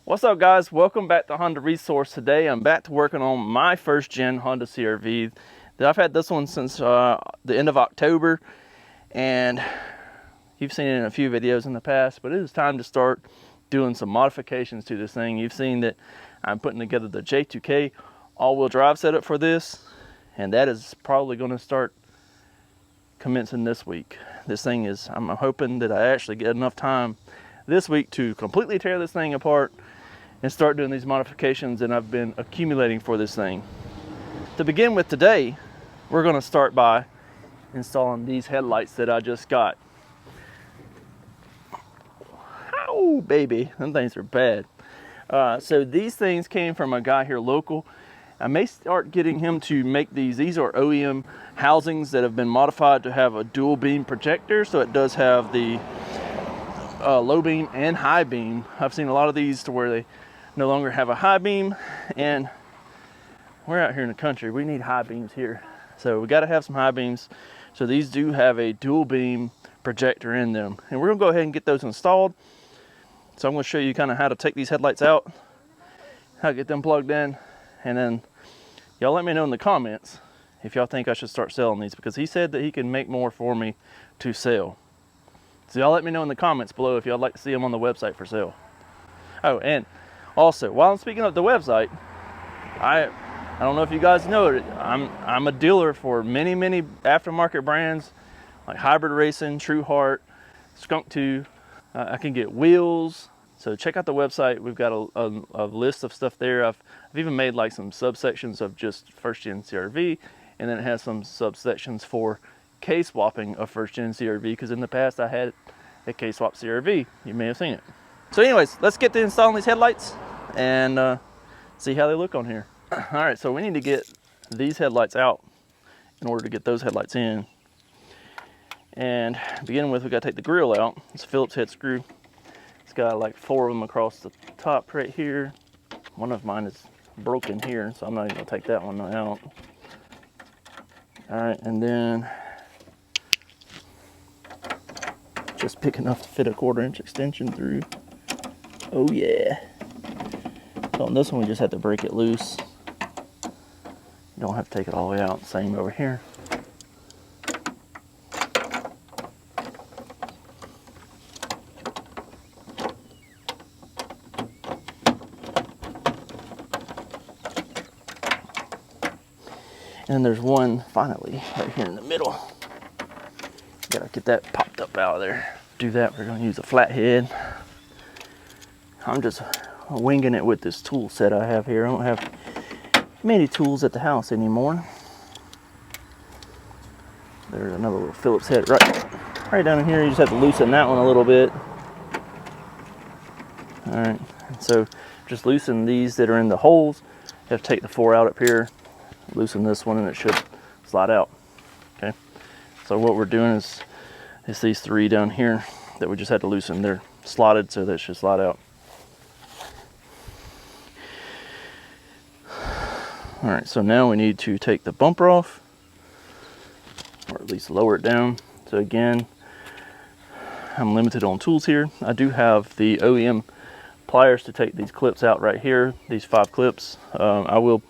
What's up, guys? Welcome back to Honda Resource. Today I'm back to working on my first gen Honda CRV. I've had this one since the end of October, and you've seen it in a few videos in the past, but it is time to start doing some modifications to this thing. You've seen that I'm putting together the J2K all-wheel drive setup for this, and that is probably going to start commencing this week. This thing is, I'm hoping that I actually get enough time this week to completely tear this thing apart and start doing these modifications that I've been accumulating for this thing. To begin with today, we're going to start by installing these headlights that I just got. Oh baby, them things are bad. So these things came from a guy here local. I may start getting him to make these. These are OEM housings that have been modified to have a dual beam projector, so it does have the low beam and high beam. I've seen a lot of these to where they no longer have a high beam, and we're out here in the country. We need high beams here, so we got to have some high beams. So these do have a dual beam projector in them, and we're gonna go ahead and get those installed. So I'm going to show you kind of how to take these headlights out, how to get them plugged in, and then y'all let me know in the comments if y'all think I should start selling these, because he said that he can make more for me to sell. So y'all let me know in the comments below if y'all like to see them on the website for sale. Oh, and also, while I'm speaking of the website, I don't know if you guys know it, I'm a dealer for many aftermarket brands like Hybrid Racing, True Heart, Skunk 2. I can get wheels. So check out the website. We've got a list of stuff there. I've even made like some subsections of just first gen CRV, and then it has some subsections for K-swapping of first gen CRV, because in the past I had a K-swap CRV. You may have seen it. So anyways, let's get to installing these headlights and see how they look on here. All right, so we need to get these headlights out in order to get those headlights in. And to begin with, we got to take the grill out. It's a Phillips head screw. It's got like 4 of them across the top right here. One of mine is broken here, so I'm not even gonna take that one out. All right, and then just big enough to fit a 1/4 inch extension through. Oh yeah. So on this one, we just have to break it loose. You don't have to take it all the way out. Same over here. And there's one finally right here in the middle. Gotta get that popped up out of there. Do that, we're gonna use a flathead. I'm just winging it with this tool set I have here. I don't have many tools at the house anymore. There's another little Phillips head right down in here. You just have to loosen that one a little bit. All right, so just loosen these that are in the holes. You have to take the 4 out up here, loosen this one, and it should slide out. Okay, so what we're doing is these 3 down here that we just had to loosen. They're slotted, so that should slide out. All right, so now we need to take the bumper off, or at least lower it down. So again, I'm limited on tools here. I do have the OEM pliers to take these clips out right here, these 5 clips. I will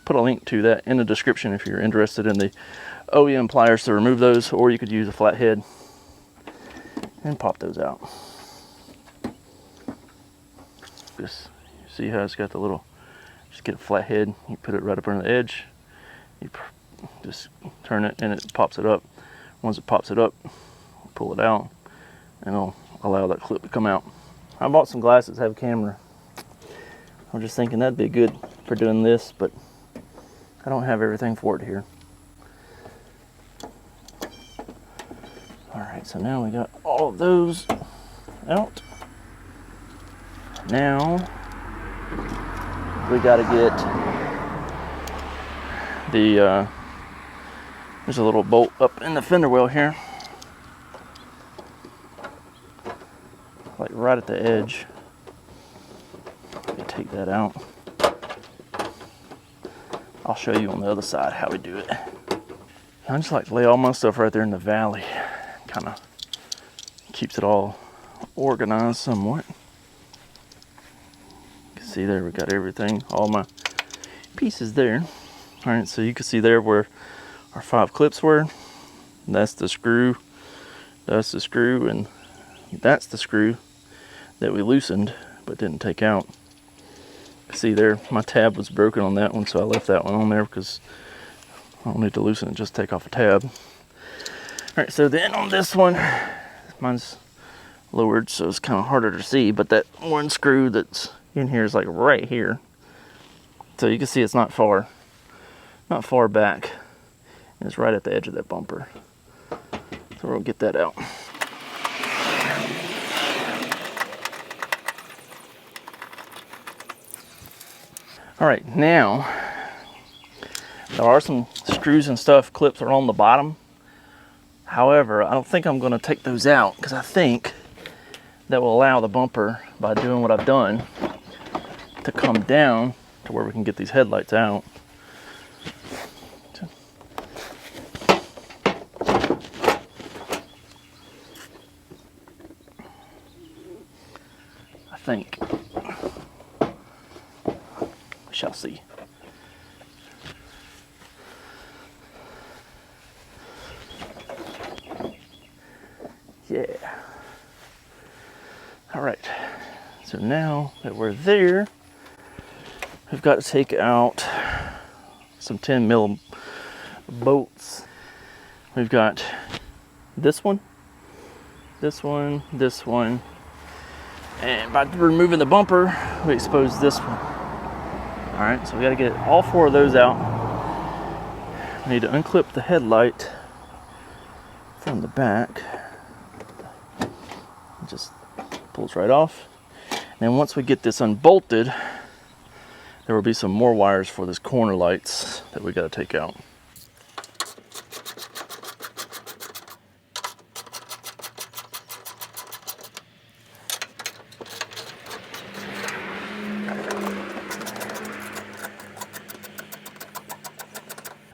put a link to that in the description if you're interested in the OEM pliers to remove those, or you could use a flathead and pop those out. Just see how it's got the little, just get a flathead, you put it right up on the edge, you just turn it and it pops it up. Once it pops it up, pull it out, and it'll allow that clip to come out. I bought some glasses that have a camera. I'm just thinking that'd be good for doing this, but I don't have everything for it here. All right, so now we got all of those out. Now we got to get the there's a little bolt up in the fender well here, like right at the edge. Take that out. I'll show you on the other side how we do it. I just like to lay all my stuff right there in the valley. Kind of keeps it all organized somewhat. see there, we got everything, all my pieces there. All right, so you can see there where our 5 clips were. That's the screw, that's the screw, and that's the screw that we loosened but didn't take out. See there, my tab was broken on that one, so I left that one on there because I don't need to loosen it, just take off a tab. All right, so then on this one, mine's lowered, so it's kind of harder to see, but that one screw that's in here is like right here. So you can see it's not far back. And it's right at the edge of that bumper. So we'll get that out. All right, now there are some screws and stuff, clips are on the bottom. However, I don't think I'm going to take those out because I think that will allow the bumper, by doing what I've done, to come down to where we can get these headlights out. I think. We shall see. Yeah. All right. So now that we're there, we've got to take out some 10 mil bolts. We've got this one, this one, this one, and by removing the bumper, we expose this one. All right, so we got to get all 4 of those out. We need to unclip the headlight from the back. It just pulls right off. And then once we get this unbolted, there will be some more wires for this corner lights that we got to take out.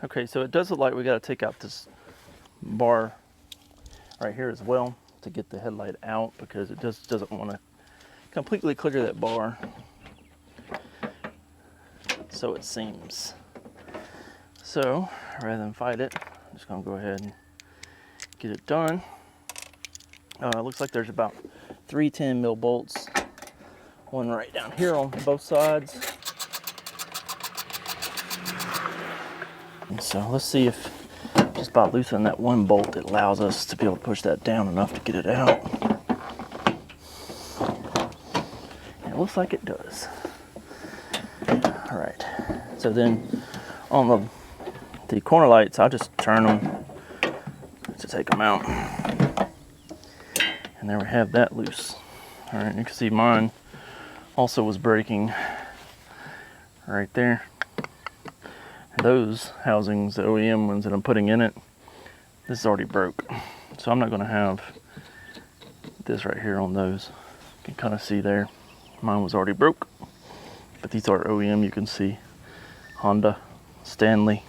Okay, so it does look like we got to take out this bar right here as well to get the headlight out, because it just doesn't want to completely clear that bar. So it seems. So rather than fight it, I'm just gonna go ahead and get it done. It looks like there's about 3 10 mil bolts, one right down here on both sides. And so let's see if just by loosening that one bolt, it allows us to be able to push that down enough to get it out. And it looks like it does. All right, so then on the corner lights, I'll just turn them to take them out. And there we have that loose. All right, you can see mine also was breaking right there. Those housings, the OEM ones that I'm putting in it, this is already broke. So I'm not gonna have this right here on those. You can kind of see there, mine was already broke. But these are OEM, you can see Honda, Stanley.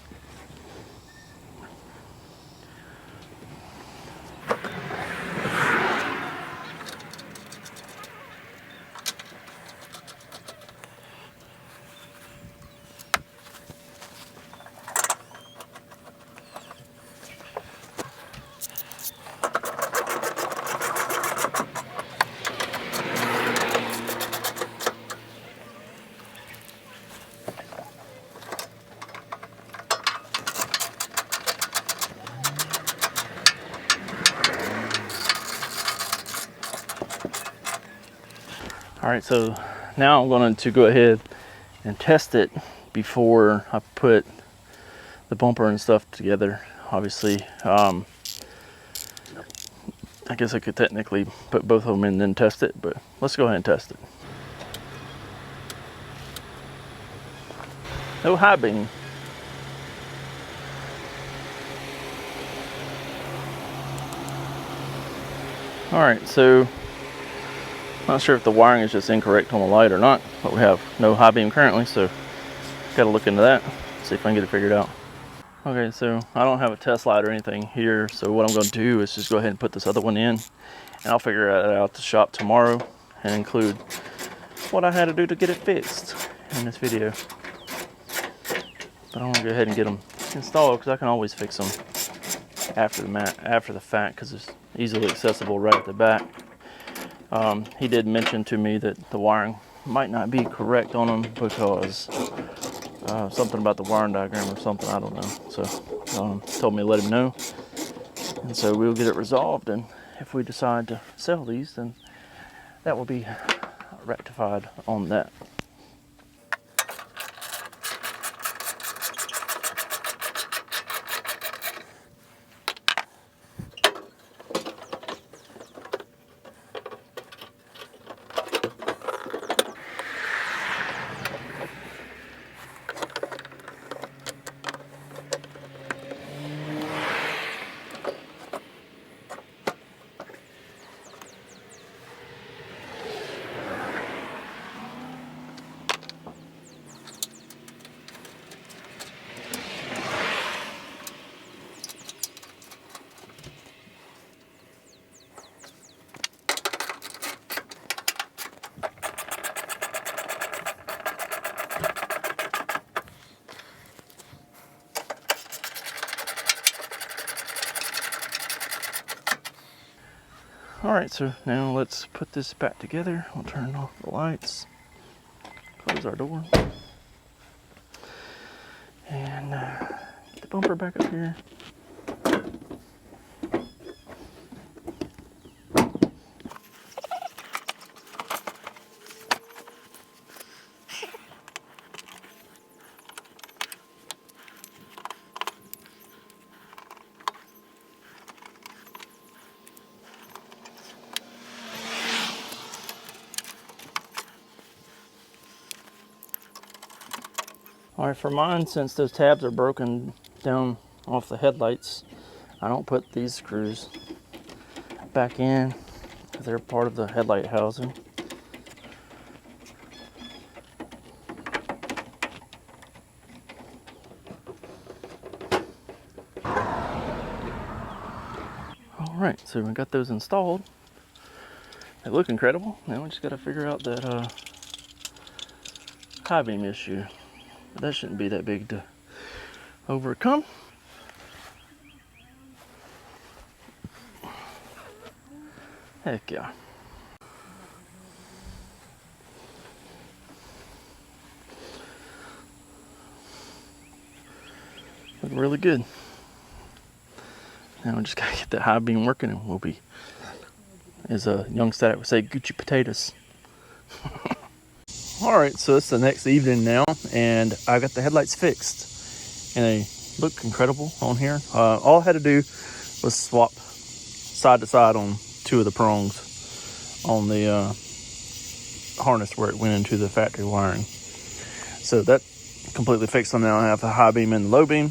All right, so now I'm going to go ahead and test it before I put the bumper and stuff together. Obviously, I guess I could technically put both of them in and then test it, but let's go ahead and test it. No high beam. All right, so not sure if the wiring is just incorrect on the light or not, but we have no high beam currently, so got to look into that, see if I can get it figured out. Okay, so I don't have a test light or anything here, so what I'm going to do is just go ahead and put this other one in, and I'll figure it out at the shop tomorrow and include what I had to do to get it fixed in this video. But I'm gonna go ahead and get them installed because I can always fix them after the fact because it's easily accessible right at the back. He did mention to me that the wiring might not be correct on them because something about the wiring diagram or something, I don't know. So told me to let him know, and so we'll get it resolved, and if we decide to sell these, then that will be rectified on that. Alright, so now let's put this back together. We'll turn off the lights, close our door, and get the bumper back up here. Alright, for mine, since those tabs are broken down off the headlights, I don't put these screws back in. They're part of the headlight housing. Alright, so we got those installed. They look incredible. Now we just got to figure out that high beam issue. But that shouldn't be that big to overcome. Heck yeah. Looking really good. Now we just gotta get that high beam working and we'll be, as a young static would say, Gucci potatoes. Alright, so it's the next evening now, and I got the headlights fixed, and they look incredible on here. All I had to do was swap side to side on two of the prongs on the harness where it went into the factory wiring. So that completely fixed them now. I have the high beam and the low beam,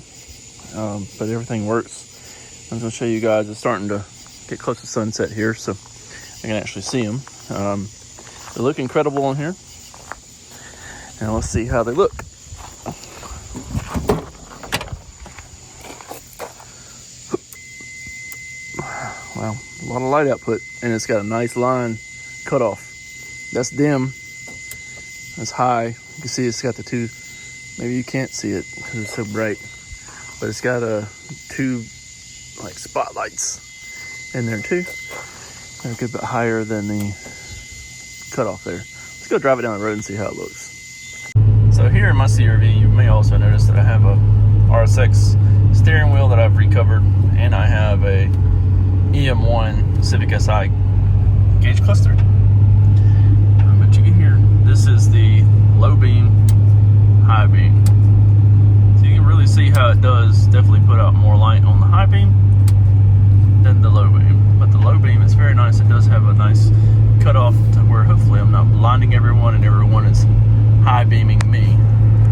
but everything works. I'm going to show you guys. It's starting to get close to sunset here, so I can actually see them. They look incredible on here. Now let's see how they look. Wow, a lot of light output, and it's got a nice line cut off. That's dim. That's high. You can see it's got the two. Maybe you can't see it because it's so bright, but it's got two like spotlights in there too. They're a good bit higher than the cutoff there. Let's go drive it down the road and see how it looks. So here in my CRV, you may also notice that I have a RSX steering wheel that I've recovered, and I have a EM1 Civic Si gauge cluster. But you can hear, this is the low beam, high beam. So you can really see how it does definitely put out more light on the high beam than the low beam. But the low beam is very nice. It does have a nice cutoff to where hopefully I'm not blinding everyone and everyone is high beaming me.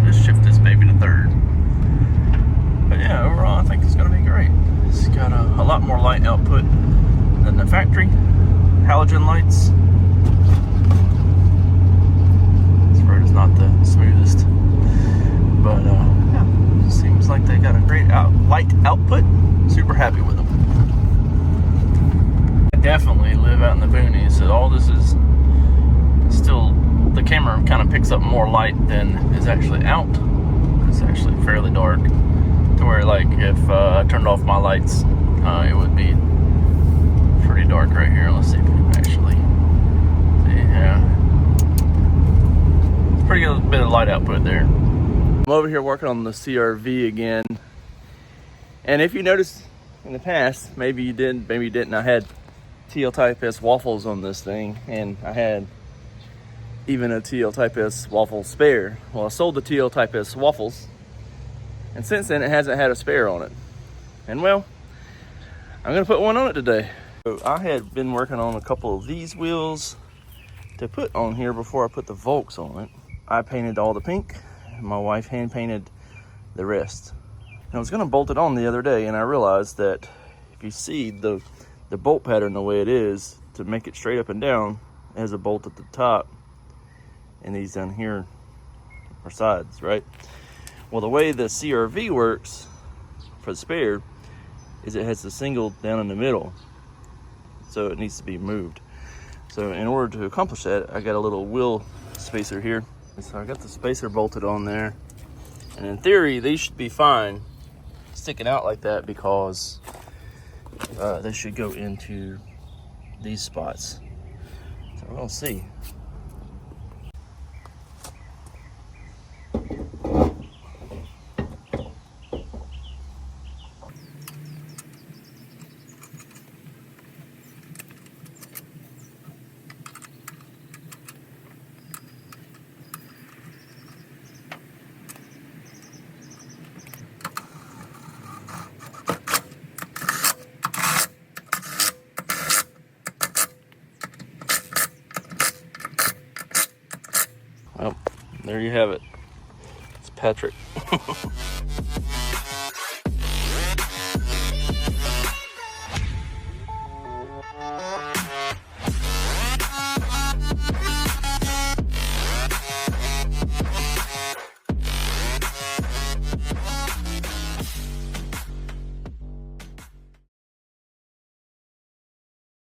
Just shift this baby to third. But yeah, overall I think it's going to be great. It's got a lot more light output than the factory halogen lights. This road is not the smoothest, but yeah, seems like they got a great light output. Super happy with them. I definitely live out in the boonies, so all this is still, the camera camera kind of picks up more light than is actually out. It's actually fairly dark, to where like if I turned off my lights, it would be pretty dark right here. Let's see if we can actually see. Yeah, pretty good bit of light output there. I'm over here working on the CRV again, and if you notice in the past, maybe you didn't, maybe you didn't, I had TL Type S waffles on this thing, and I had even a TL Type S waffle spare. Well, I sold the TL Type S waffles, and since then it hasn't had a spare on it. And well, I'm gonna put one on it today. So I had been working on a couple of these wheels to put on here before I put the Volks on it. I painted all the pink, and my wife hand painted the rest. And I was gonna bolt it on the other day, and I realized that if you see the bolt pattern the way it is, to make it straight up and down, it has a bolt at the top, and these down here are sides, right? Well, the way the CRV works for the spare is it has the single down in the middle, so it needs to be moved. So in order to accomplish that, I got a little wheel spacer here. And so I got the spacer bolted on there, and in theory these should be fine sticking out like that, because they should go into these spots. So we'll see. Well, there you have it. It's Patrick.